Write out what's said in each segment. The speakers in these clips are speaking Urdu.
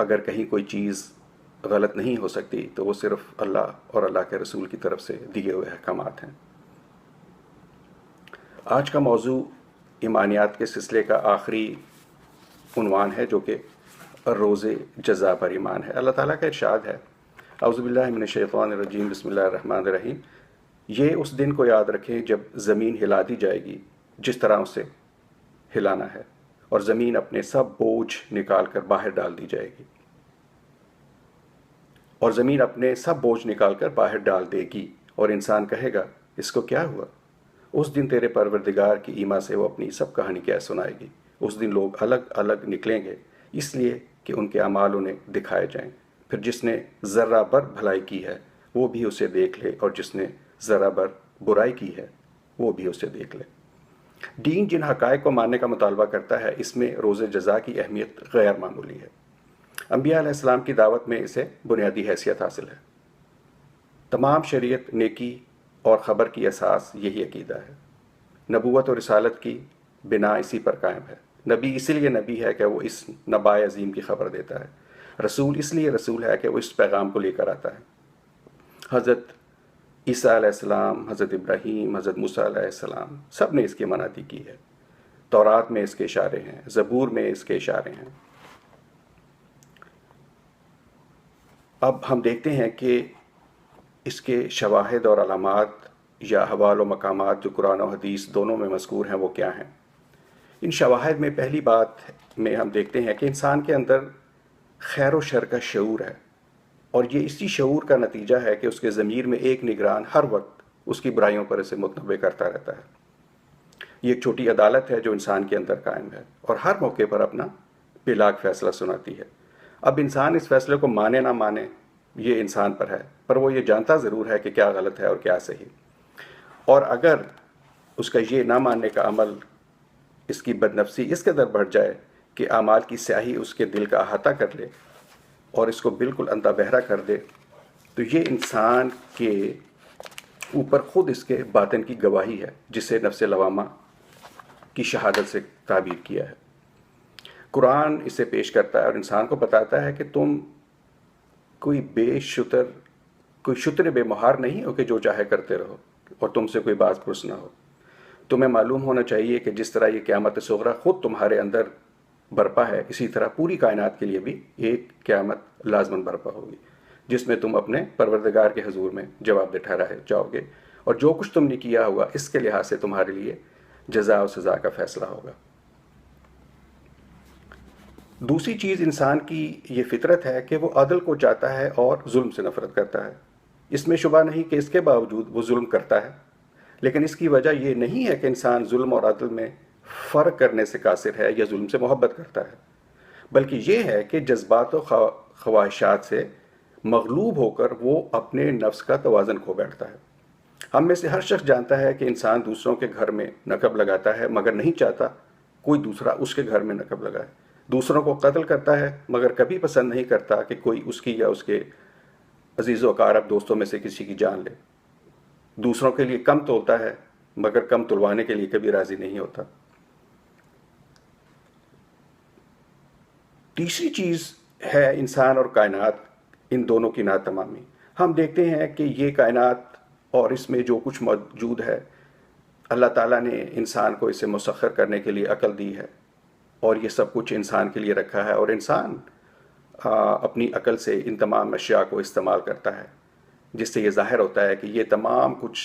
اگر کہیں کوئی چیز غلط نہیں ہو سکتی تو وہ صرف اللہ اور اللہ کے رسول کی طرف سے دیے ہوئے احکامات ہیں۔ آج کا موضوع ایمانیات کے سلسلے کا آخری عنوان ہے، جو کہ روز جزا پر ایمان ہے۔ اللہ تعالیٰ کا ارشاد ہے، اعوذ باللہ من الشیطان الرجیم، بسم اللہ الرحمن الرحیم، یہ اس دن کو یاد رکھیں جب زمین ہلا دی جائے گی جس طرح اسے ہلانا ہے، اور زمین اپنے سب بوجھ نکال کر باہر ڈال دی جائے گی، اور زمین اپنے سب بوجھ نکال کر باہر ڈال دے گی، اور انسان کہے گا اس کو کیا ہوا؟ اس دن تیرے پروردگار کی ایما سے وہ اپنی سب کہانی کیا سنائے گی۔ اس دن لوگ الگ الگ نکلیں گے اس لیے کہ ان کے اعمال انہیں دکھائے جائیں، پھر جس نے ذرہ بر بھلائی کی ہے وہ بھی اسے دیکھ لے، اور جس نے ذرہ بر برائی کی ہے وہ بھی اسے دیکھ لے۔ دین جن حقائق کو ماننے کا مطالبہ کرتا ہے، اس میں روز جزا کی اہمیت غیر معمولی ہے۔ انبیاء علیہ السلام کی دعوت میں اسے بنیادی حیثیت حاصل ہے۔ تمام شریعت، نیکی اور خبر کی اساس یہی عقیدہ ہے۔ نبوت اور رسالت کی بنا اسی پر قائم ہے۔ نبی اسی لیے نبی ہے کہ وہ اس نبائے عظیم کی خبر دیتا ہے۔ رسول اس لیے رسول ہے کہ وہ اس پیغام کو لے کر آتا ہے۔ حضرت عیسیٰ علیہ السلام، حضرت ابراہیم، حضرت موسیٰ علیہ السلام، سب نے اس کی مناتی کی ہے۔ تورات میں اس کے اشارے ہیں، زبور میں اس کے اشارے ہیں۔ اب ہم دیکھتے ہیں کہ اس کے شواہد اور علامات یا حوال و مقامات جو قرآن و حدیث دونوں میں مذکور ہیں وہ کیا ہیں۔ ان شواہد میں پہلی بات میں ہم دیکھتے ہیں کہ انسان کے اندر خیر و شر کا شعور ہے، اور یہ اسی شعور کا نتیجہ ہے کہ اس کے ضمیر میں ایک نگران ہر وقت اس کی برائیوں پر اسے متنبع کرتا رہتا ہے۔ یہ ایک چھوٹی عدالت ہے جو انسان کے اندر قائم ہے، اور ہر موقع پر اپنا بلاک فیصلہ سناتی ہے۔ اب انسان اس فیصلے کو مانے نہ مانے یہ انسان پر ہے، پر وہ یہ جانتا ضرور ہے کہ کیا غلط ہے اور کیا صحیح۔ اور اگر اس کا یہ نہ ماننے کا عمل، اس کی بدنفسی اس قدر بڑھ جائے کہ اعمال کی سیاہی اس کے دل کا احاطہ کر لے اور اس کو بالکل اندھا بہرا کر دے، تو یہ انسان کے اوپر خود اس کے باطن کی گواہی ہے، جسے نفس لوامہ کی شہادت سے تعبیر کیا ہے۔ قرآن اسے پیش کرتا ہے اور انسان کو بتاتا ہے کہ تم کوئی شتر بے مہار نہیں ہو کہ جو چاہے کرتے رہو اور تم سے کوئی باز پرس نہ ہو۔ تمہیں معلوم ہونا چاہیے کہ جس طرح یہ قیامت صغریٰ خود تمہارے اندر برپا ہے، اسی طرح پوری کائنات کے لیے بھی ایک قیامت لازماً برپا ہوگی، جس میں تم اپنے پروردگار کے حضور میں جواب دہ ٹھہرائے جاؤ گے، اور جو کچھ تم نے کیا ہوا اس کے لحاظ سے تمہارے لیے جزا و سزا کا فیصلہ ہوگا۔ دوسری چیز انسان کی یہ فطرت ہے کہ وہ عدل کو چاہتا ہے اور ظلم سے نفرت کرتا ہے۔ اس میں شبہ نہیں کہ اس کے باوجود وہ ظلم کرتا ہے، لیکن اس کی وجہ یہ نہیں ہے کہ انسان ظلم اور عدل میں فرق کرنے سے قاصر ہے یا ظلم سے محبت کرتا ہے، بلکہ یہ ہے کہ جذبات و خواہشات سے مغلوب ہو کر وہ اپنے نفس کا توازن کھو بیٹھتا ہے۔ ہم میں سے ہر شخص جانتا ہے کہ انسان دوسروں کے گھر میں نقب لگاتا ہے، مگر نہیں چاہتا کوئی دوسرا اس کے گھر میں نقب لگائے۔ دوسروں کو قتل کرتا ہے، مگر کبھی پسند نہیں کرتا کہ کوئی اس کی یا اس کے عزیز و اقارب دوستوں میں سے کسی کی جان لے۔ دوسروں کے لیے کم تولتا ہے، مگر کم تلوانے کے لیے کبھی راضی نہیں ہوتا۔ تیسری چیز ہے انسان اور کائنات، ان دونوں کی ناتمامی۔ ہم دیکھتے ہیں کہ یہ کائنات اور اس میں جو کچھ موجود ہے، اللہ تعالیٰ نے انسان کو اسے مسخر کرنے کے لیے عقل دی ہے، اور یہ سب کچھ انسان کے لیے رکھا ہے، اور انسان اپنی عقل سے ان تمام اشیاء کو استعمال کرتا ہے، جس سے یہ ظاہر ہوتا ہے کہ یہ تمام کچھ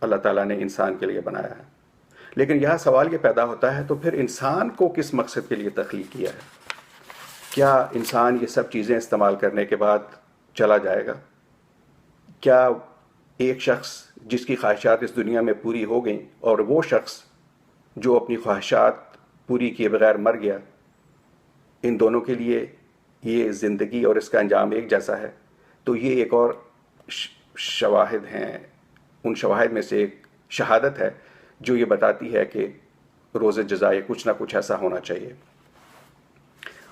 اللہ تعالیٰ نے انسان کے لیے بنایا ہے۔ لیکن یہاں سوال یہ پیدا ہوتا ہے، تو پھر انسان کو کس مقصد کے لیے تخلیق کیا ہے؟ کیا انسان یہ سب چیزیں استعمال کرنے کے بعد چلا جائے گا؟ کیا ایک شخص جس کی خواہشات اس دنیا میں پوری ہو گئیں، اور وہ شخص جو اپنی خواہشات پوری کیے بغیر مر گیا، ان دونوں کے لیے یہ زندگی اور اس کا انجام ایک جیسا ہے؟ تو یہ ایک اور شواہد ہیں، ان شواہد میں سے ایک شہادت ہے جو یہ بتاتی ہے کہ روز جزائے کچھ نہ کچھ ایسا ہونا چاہیے۔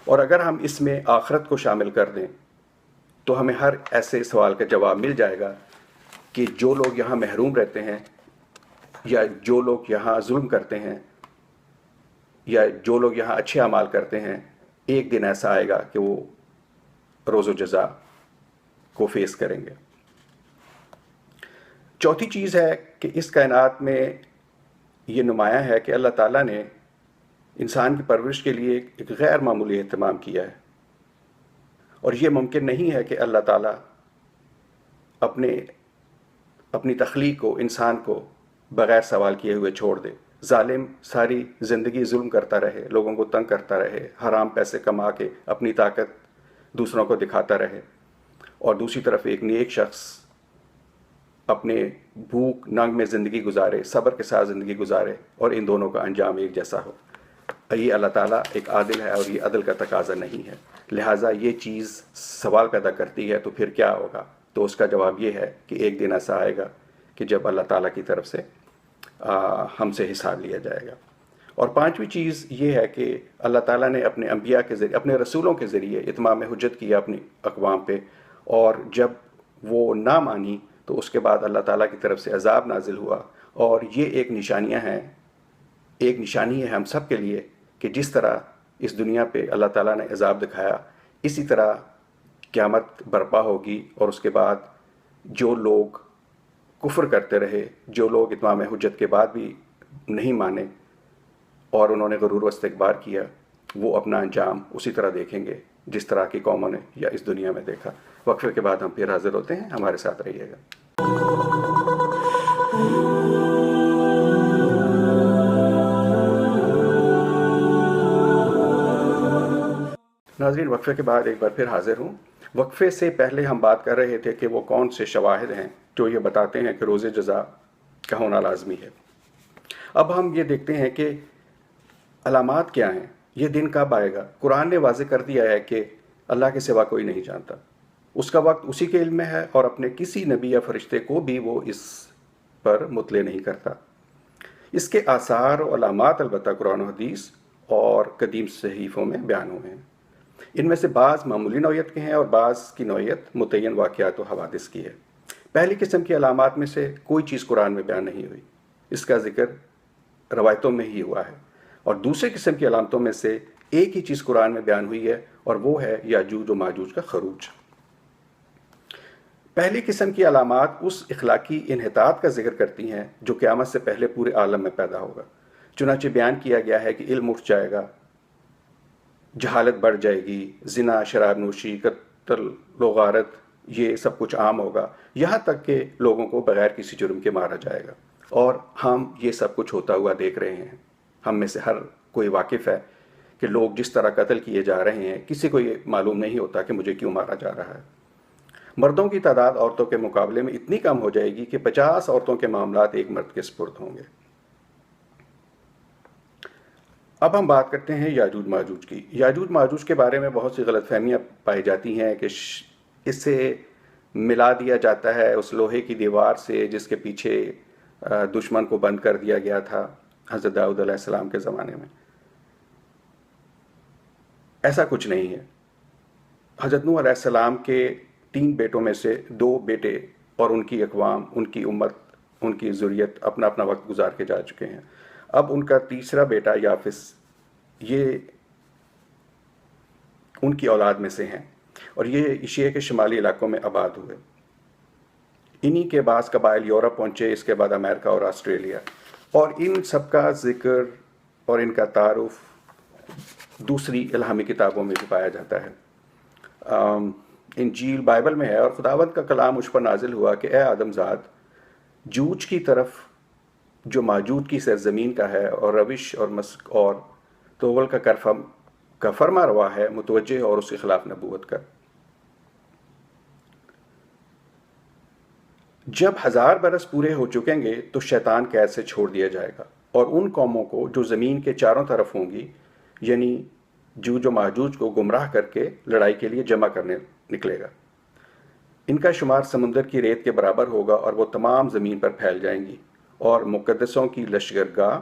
اور اگر ہم اس میں آخرت کو شامل کر دیں تو ہمیں ہر ایسے سوال کا جواب مل جائے گا کہ جو لوگ یہاں محروم رہتے ہیں، یا جو لوگ یہاں ظلم کرتے ہیں، یا جو لوگ یہاں اچھے اعمال کرتے ہیں، ایک دن ایسا آئے گا کہ وہ روز و جزا کو فیس کریں گے۔ چوتھی چیز ہے کہ اس کائنات میں یہ نمایاں ہے کہ اللہ تعالیٰ نے انسان کی پرورش کے لیے ایک غیر معمولی اہتمام کیا ہے، اور یہ ممکن نہیں ہے کہ اللہ تعالیٰ اپنی تخلیق کو، انسان کو بغیر سوال کیے ہوئے چھوڑ دے۔ ظالم ساری زندگی ظلم کرتا رہے، لوگوں کو تنگ کرتا رہے، حرام پیسے کما کے اپنی طاقت دوسروں کو دکھاتا رہے، اور دوسری طرف ایک نیک شخص اپنے بھوک ننگ میں زندگی گزارے، صبر کے ساتھ زندگی گزارے، اور ان دونوں کا انجام ایک جیسا ہو۔ یہ اللہ تعالیٰ ایک عادل ہے، اور یہ عدل کا تقاضا نہیں ہے، لہٰذا یہ چیز سوال پیدا کرتی ہے تو پھر کیا ہوگا؟ تو اس کا جواب یہ ہے کہ ایک دن ایسا آئے گا کہ جب اللہ تعالیٰ کی طرف سے ہم سے حساب لیا جائے گا۔ اور پانچویں چیز یہ ہے کہ اللہ تعالیٰ نے اپنے انبیاء کے ذریعے، اپنے رسولوں کے ذریعے اتمام حجت کیا اپنی اقوام پہ، اور جب وہ نہ مانی تو اس کے بعد اللہ تعالیٰ کی طرف سے عذاب نازل ہوا۔ اور یہ ایک نشانیاں ہیں، ایک نشانی ہے ہم سب کے لیے کہ جس طرح اس دنیا پہ اللہ تعالیٰ نے عذاب دکھایا، اسی طرح قیامت برپا ہوگی، اور اس کے بعد جو لوگ کفر کرتے رہے، جو لوگ اتمام حجت کے بعد بھی نہیں مانے اور انہوں نے غرور و استکبار کیا، وہ اپنا انجام اسی طرح دیکھیں گے جس طرح کی قوموں نے یا اس دنیا میں دیکھا۔ وقفے کے بعد ہم پھر حاضر ہوتے ہیں، ہمارے ساتھ رہیے گا۔ ناظرین، وقفے کے بعد ایک بار پھر حاضر ہوں۔ وقفے سے پہلے ہم بات کر رہے تھے کہ وہ کون سے شواہد ہیں جو یہ بتاتے ہیں کہ روز جزا کا ہونا لازمی ہے۔ اب ہم یہ دیکھتے ہیں کہ علامات کیا ہیں، یہ دن کب آئے گا۔ قرآن نے واضح کر دیا ہے کہ اللہ کے سوا کوئی نہیں جانتا، اس کا وقت اسی کے علم میں ہے، اور اپنے کسی نبی یا فرشتے کو بھی وہ اس پر مطلع نہیں کرتا۔ اس کے آثار و علامات البتہ قرآن و حدیث اور قدیم صحیفوں میں بیان ہوئے ہیں۔ ان میں سے بعض معمولی نوعیت کے ہیں اور بعض کی نوعیت متعین واقعات و حوادث کی ہے۔ پہلی قسم کی علامات میں سے کوئی چیز قرآن میں بیان نہیں ہوئی، اس کا ذکر روایتوں میں ہی ہوا ہے، اور دوسری قسم کی علامتوں میں سے ایک ہی چیز قرآن میں بیان ہوئی ہے، اور وہ ہے یاجوج و ماجوج کا خروج۔ پہلی قسم کی علامات اس اخلاقی انحطاط کا ذکر کرتی ہیں جو قیامت سے پہلے پورے عالم میں پیدا ہوگا۔ چنانچہ بیان کیا گیا ہے کہ علم اٹھ جائے گا، جہالت بڑھ جائے گی، زنا، شراب نوشی، قتل و غارت، یہ سب کچھ عام ہوگا، یہاں تک کہ لوگوں کو بغیر کسی جرم کے مارا جائے گا۔ اور ہم یہ سب کچھ ہوتا ہوا دیکھ رہے ہیں۔ ہم میں سے ہر کوئی واقف ہے کہ لوگ جس طرح قتل کیے جا رہے ہیں، کسی کو یہ معلوم نہیں ہوتا کہ مجھے کیوں مارا جا رہا ہے۔ مردوں کی تعداد عورتوں کے مقابلے میں اتنی کم ہو جائے گی کہ 50 عورتوں کے معاملات ایک مرد کے سپرد ہوں گے۔ اب ہم بات کرتے ہیں یاجوج ماجوج کی۔ یاجوج ماجوج کے بارے میں بہت سی غلط فہمیاں پائی جاتی ہیں کہ اس سے ملا دیا جاتا ہے اس لوہے کی دیوار سے جس کے پیچھے دشمن کو بند کر دیا گیا تھا حضرت داؤد علیہ السلام کے زمانے میں۔ ایسا کچھ نہیں ہے۔ حضرت نوح علیہ السلام کے 3 بیٹوں میں سے 2 بیٹے اور ان کی اقوام، ان کی امت، ان کی ذریت اپنا اپنا وقت گزار کے جا چکے ہیں۔ اب ان کا تیسرا بیٹا یافس، یہ ان کی اولاد میں سے ہیں، اور یہ ایشیا کے شمالی علاقوں میں آباد ہوئے۔ انہی کے بعض قبائل یورپ پہنچے، اس کے بعد امریکہ اور آسٹریلیا، اور ان سب کا ذکر اور ان کا تعارف دوسری الہامی کتابوں میں بھی پایا جاتا ہے۔ انجیل بائبل میں ہے، اور خداوند کا کلام مجھ پر نازل ہوا کہ اے آدم زاد، جوج کی طرف جو ماجوج کی سرزمین کا ہے اور روش اور مسک اور توغل کا فرما روا ہے متوجہ اور اس کے خلاف نبوت کر۔ جب 1000 برس پورے ہو چکیں گے تو شیطان قید سے چھوڑ دیا جائے گا، اور ان قوموں کو جو زمین کے چاروں طرف ہوں گی، یعنی جوج و ماجوج کو گمراہ کر کے لڑائی کے لیے جمع کرنے نکلے گا۔ ان کا شمار سمندر کی ریت کے برابر ہوگا، اور وہ تمام زمین پر پھیل جائیں گی، اور مقدسوں کی لشکرگاہ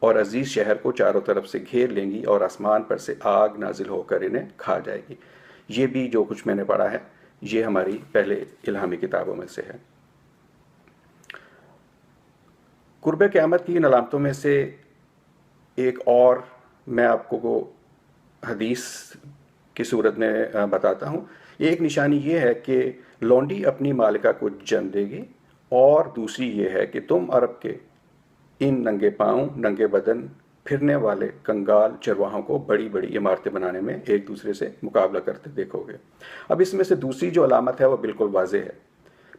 اور عزیز شہر کو چاروں طرف سے گھیر لیں گی، اور آسمان پر سے آگ نازل ہو کر انہیں کھا جائے گی۔ یہ بھی جو کچھ میں نے پڑھا ہے یہ ہماری پہلے الہامی کتابوں میں سے ہے۔ قرب قیامت کی ان علامتوں میں سے ایک اور میں آپ کو حدیث کی صورت میں بتاتا ہوں۔ ایک نشانی یہ ہے کہ لونڈی اپنی مالکہ کو جن دے گی، اور دوسری یہ ہے کہ تم عرب کے ان ننگے پاؤں ننگے بدن پھرنے والے کنگال چرواہوں کو بڑی بڑی عمارتیں بنانے میں ایک دوسرے سے مقابلہ کرتے دیکھو گے۔ اب اس میں سے دوسری جو علامت ہے وہ بالکل واضح ہے۔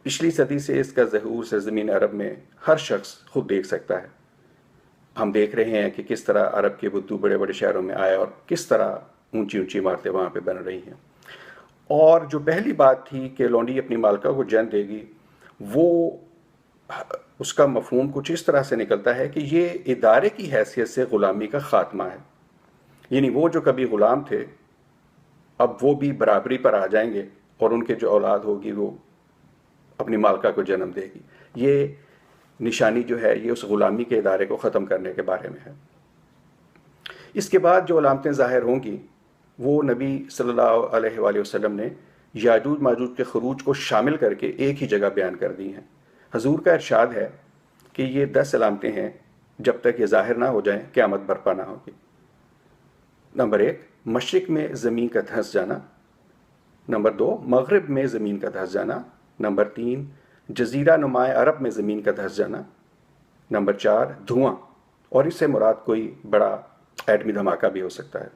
پچھلی صدی سے اس کا ظہور سرزمین عرب میں ہر شخص خود دیکھ سکتا ہے۔ ہم دیکھ رہے ہیں کہ کس طرح عرب کے بدو بڑے بڑے شہروں میں آئے اور کس طرح اونچی اونچی عمارتیں وہاں پہ بن رہی ہیں۔ اور جو پہلی بات تھی کہ لونڈی اپنی مالکہ کو جن دے گی، وہ اس کا مفہوم کچھ اس طرح سے نکلتا ہے کہ یہ ادارے کی حیثیت سے غلامی کا خاتمہ ہے، یعنی وہ جو کبھی غلام تھے اب وہ بھی برابری پر آ جائیں گے اور ان کے جو اولاد ہوگی وہ اپنی مالکہ کو جنم دے گی۔ یہ نشانی جو ہے یہ اس غلامی کے ادارے کو ختم کرنے کے بارے میں ہے۔ اس کے بعد جو علامتیں ظاہر ہوں گی وہ نبی صلی اللہ علیہ وآلہ وسلم نے یاجوج ماجوج کے خروج کو شامل کر کے ایک ہی جگہ بیان کر دی ہیں۔ حضور کا ارشاد ہے کہ یہ 10 علامتیں ہیں، جب تک یہ ظاہر نہ ہو جائیں قیامت برپا نہ ہوگی۔ نمبر 1، مشرق میں زمین کا دھنس جانا۔ نمبر 2، مغرب میں زمین کا دھنس جانا۔ نمبر 3، جزیرہ نمائے عرب میں زمین کا دھنس جانا۔ نمبر 4، دھواں، اور اس سے مراد کوئی بڑا ایٹمی دھماکہ بھی ہو سکتا ہے۔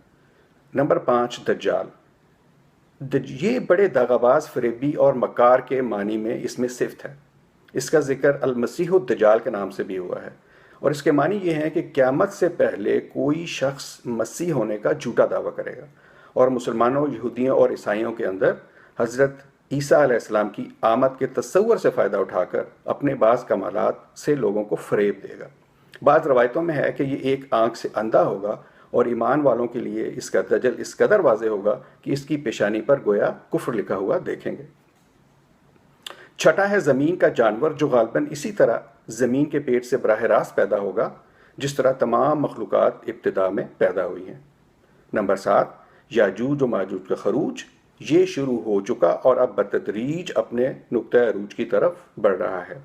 نمبر 5، دجال۔ یہ بڑے دغاباز، فریبی اور مکار کے معنی میں اس میں صفت ہے۔ اس کا ذکر المسیح الدجال کے نام سے بھی ہوا ہے، اور اس کے معنی یہ ہیں کہ قیامت سے پہلے کوئی شخص مسیح ہونے کا جھوٹا دعویٰ کرے گا اور مسلمانوں، یہودیوں اور عیسائیوں کے اندر حضرت عیسیٰ علیہ السلام کی آمد کے تصور سے فائدہ اٹھا کر اپنے بعض کمالات سے لوگوں کو فریب دے گا۔ بعض روایتوں میں ہے کہ یہ ایک آنکھ سے اندھا ہوگا، اور ایمان والوں کے لیے اس کا دجل اس قدر واضح ہوگا کہ اس کی پیشانی پر گویا کفر لکھا ہوا دیکھیں گے۔ چھٹا ہے زمین کا جانور، جو غالباً اسی طرح زمین کے پیٹ سے براہ راست پیدا ہوگا جس طرح تمام مخلوقات ابتدا میں پیدا ہوئی ہیں۔ نمبر 7، یاجوج و ماجوج کا خروج۔ یہ شروع ہو چکا اور اب بتدریج اپنے نقطہ عروج کی طرف بڑھ رہا ہے۔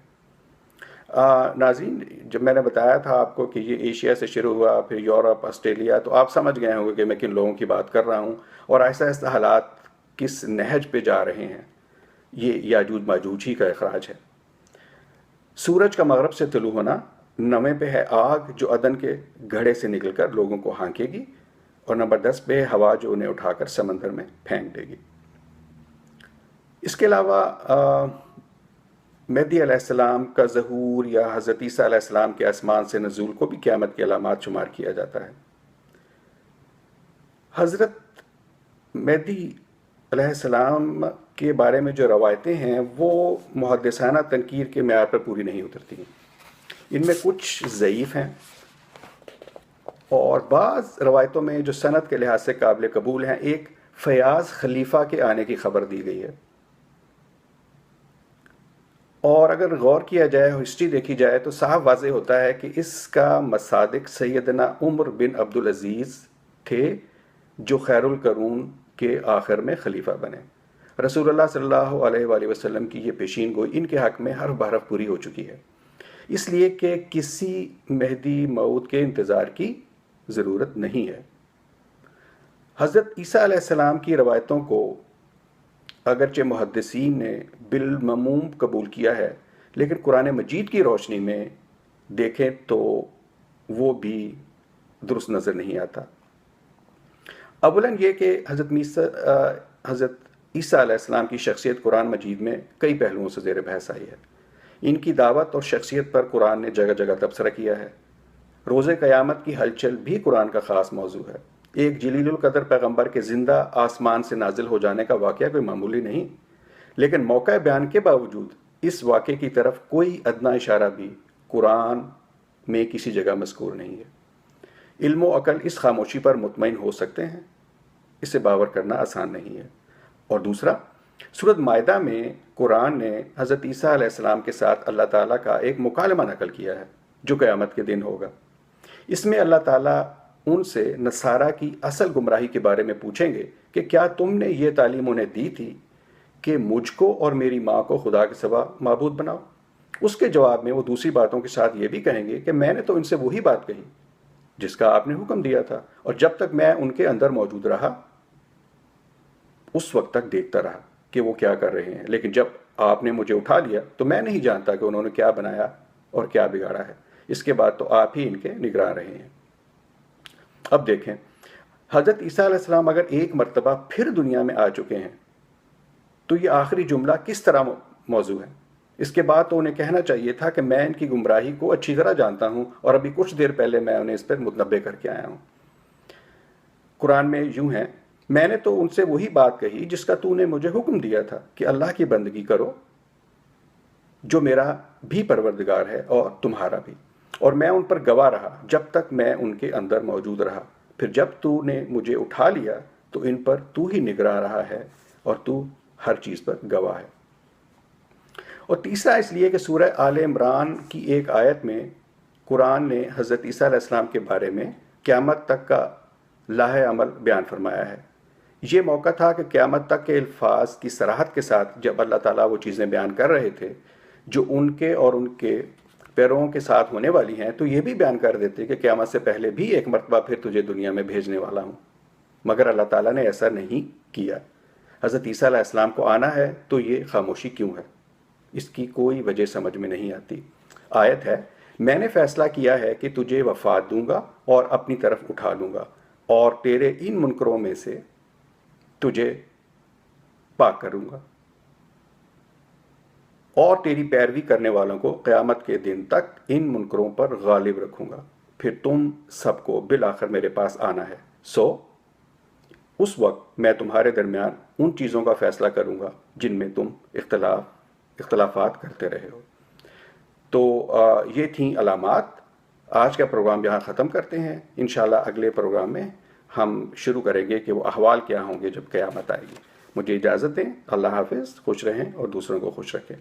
ناظرین، جب میں نے بتایا تھا آپ کو کہ یہ ایشیا سے شروع ہوا، پھر یورپ، آسٹریلیا، تو آپ سمجھ گئے ہوں گے کہ میں کن لوگوں کی بات کر رہا ہوں اور آہستہ آہستہ حالات کس نہج پہ جا رہے ہیں۔ یہ یاجوج ماجوج ہی کا اخراج ہے۔ سورج کا مغرب سے طلوع ہونا۔ 9 پہ ہے آگ جو عدن کے گھڑے سے نکل کر لوگوں کو ہانکے گی، اور نمبر 10 پہ ہے ہوا جو انہیں اٹھا کر سمندر میں پھینک دے گی۔ اس کے علاوہ مہدی علیہ السلام کا ظہور یا حضرت عیسیٰ علیہ السلام کے آسمان سے نزول کو بھی قیامت کی علامات شمار کیا جاتا ہے۔ حضرت مہدی علیہ السلام کے بارے میں جو روایتیں ہیں وہ محدثانہ تنقیر کے معیار پر پوری نہیں اترتی ہیں۔ ان میں کچھ ضعیف ہیں، اور بعض روایتوں میں جو سند کے لحاظ سے قابل قبول ہیں، ایک فیاض خلیفہ کے آنے کی خبر دی گئی ہے، اور اگر غور کیا جائے اور ہسٹری دیکھی جائے تو صاف واضح ہوتا ہے کہ اس کا مصادق سیدنا عمر بن عبدالعزیز تھے، جو خیر القرون کے آخر میں خلیفہ بنے۔ رسول اللہ صلی اللہ علیہ وآلہ وسلم کی یہ پیشین گوئی ان کے حق میں حرف بحرف پوری ہو چکی ہے، اس لیے کہ کسی مہدی موعود کے انتظار کی ضرورت نہیں ہے۔ حضرت عیسیٰ علیہ السلام کی روایتوں کو اگرچہ محدثین نے بالمعموم قبول کیا ہے، لیکن قرآن مجید کی روشنی میں دیکھیں تو وہ بھی درست نظر نہیں آتا۔ اولاً یہ کہ حضرت عیسیٰ علیہ السلام کی شخصیت قرآن مجید میں کئی پہلوؤں سے زیر بحث آئی ہے۔ ان کی دعوت اور شخصیت پر قرآن نے جگہ جگہ تبصرہ کیا ہے۔ روز قیامت کی ہلچل بھی قرآن کا خاص موضوع ہے۔ ایک جلیل القدر پیغمبر کے زندہ آسمان سے نازل ہو جانے کا واقعہ کوئی معمولی نہیں، لیکن موقع بیان کے باوجود اس واقعے کی طرف کوئی ادنیٰ اشارہ بھی قرآن میں کسی جگہ مذکور نہیں ہے۔ علم و عقل اس خاموشی پر مطمئن ہو سکتے ہیں، اسے باور کرنا آسان نہیں ہے۔ اور دوسرا، سورۃ مائدہ میں قرآن نے حضرت عیسیٰ علیہ السلام کے ساتھ اللہ تعالیٰ کا ایک مکالمہ نقل کیا ہے جو قیامت کے دن ہوگا۔ اس میں اللہ تعالیٰ ان سے نصارہ کی اصل گمراہی کے بارے میں پوچھیں گے کہ کیا تم نے یہ تعلیم انہیں دی تھی کہ مجھ کو اور میری ماں کو خدا کے سوا معبود بناؤ؟ اس کے جواب میں وہ دوسری باتوں کے ساتھ یہ بھی کہیں گے کہ میں نے تو ان سے وہی بات کہی جس کا آپ نے حکم دیا تھا، اور جب تک میں ان کے اندر موجود رہا اس وقت تک دیکھتا رہا۔ کہ وہ کیا کر رہے ہیں، لیکن جب آپ نے مجھے اٹھا لیا تو میں نہیں جانتا کہ انہوں نے کیا بنایا اور کیا بگاڑا ہے۔ اس کے بعد تو آپ ہی ان کے نگراں رہے ہیں۔ اب دیکھیں، حضرت عیسیٰ علیہ السلام اگر ایک مرتبہ پھر دنیا میں آ چکے ہیں تو یہ آخری جملہ کس طرح موضوع ہے؟ اس کے بعد تو انہیں کہنا چاہیے تھا کہ میں ان کی گمراہی کو اچھی طرح جانتا ہوں اور ابھی کچھ دیر پہلے میں انہیں اس پر متنبع کر کے آیا ہوں۔ قرآن میں یوں ہے، میں نے تو ان سے وہی بات کہی جس کا تو نے مجھے حکم دیا تھا کہ اللہ کی بندگی کرو جو میرا بھی پروردگار ہے اور تمہارا بھی، اور میں ان پر گواہ رہا جب تک میں ان کے اندر موجود رہا، پھر جب تو نے مجھے اٹھا لیا تو ان پر تو ہی نگراں رہا ہے اور تو ہر چیز پر گواہ ہے۔ اور تیسرا اس لیے کہ سورہ آل عمران کی ایک آیت میں قرآن نے حضرت عیسیٰ علیہ السلام کے بارے میں قیامت تک کا لاہ عمل بیان فرمایا ہے۔ یہ موقع تھا کہ قیامت تک کے الفاظ کی صراحت کے ساتھ جب اللہ تعالیٰ وہ چیزیں بیان کر رہے تھے جو ان کے اور ان کے پیرووں کے ساتھ ہونے والی ہیں، تو یہ بھی بیان کر دیتے کہ قیامت سے پہلے بھی ایک مرتبہ پھر تجھے دنیا میں بھیجنے والا ہوں، مگر اللہ تعالیٰ نے ایسا نہیں کیا۔ حضرت عیسیٰ علیہ السلام کو آنا ہے تو یہ خاموشی کیوں ہے؟ اس کی کوئی وجہ سمجھ میں نہیں آتی۔ آیت ہے، میں نے فیصلہ کیا ہے کہ تجھے وفات دوں گا اور اپنی طرف اٹھا لوں گا اور تیرے ان منکروں میں سے تجھے پاک کروں گا اور تیری پیروی کرنے والوں کو قیامت کے دن تک ان منکروں پر غالب رکھوں گا، پھر تم سب کو بالآخر میرے پاس آنا ہے، اس وقت میں تمہارے درمیان ان چیزوں کا فیصلہ کروں گا جن میں تم اختلافات کرتے رہے ہو۔ تو یہ تھیں علامات۔ آج کا پروگرام یہاں ختم کرتے ہیں۔ انشاءاللہ اگلے پروگرام میں ہم شروع کریں گے کہ وہ احوال کیا ہوں گے جب قیامت آئے گی۔ مجھے اجازت دیں، اللہ حافظ، خوش رہیں اور دوسروں کو خوش رکھیں۔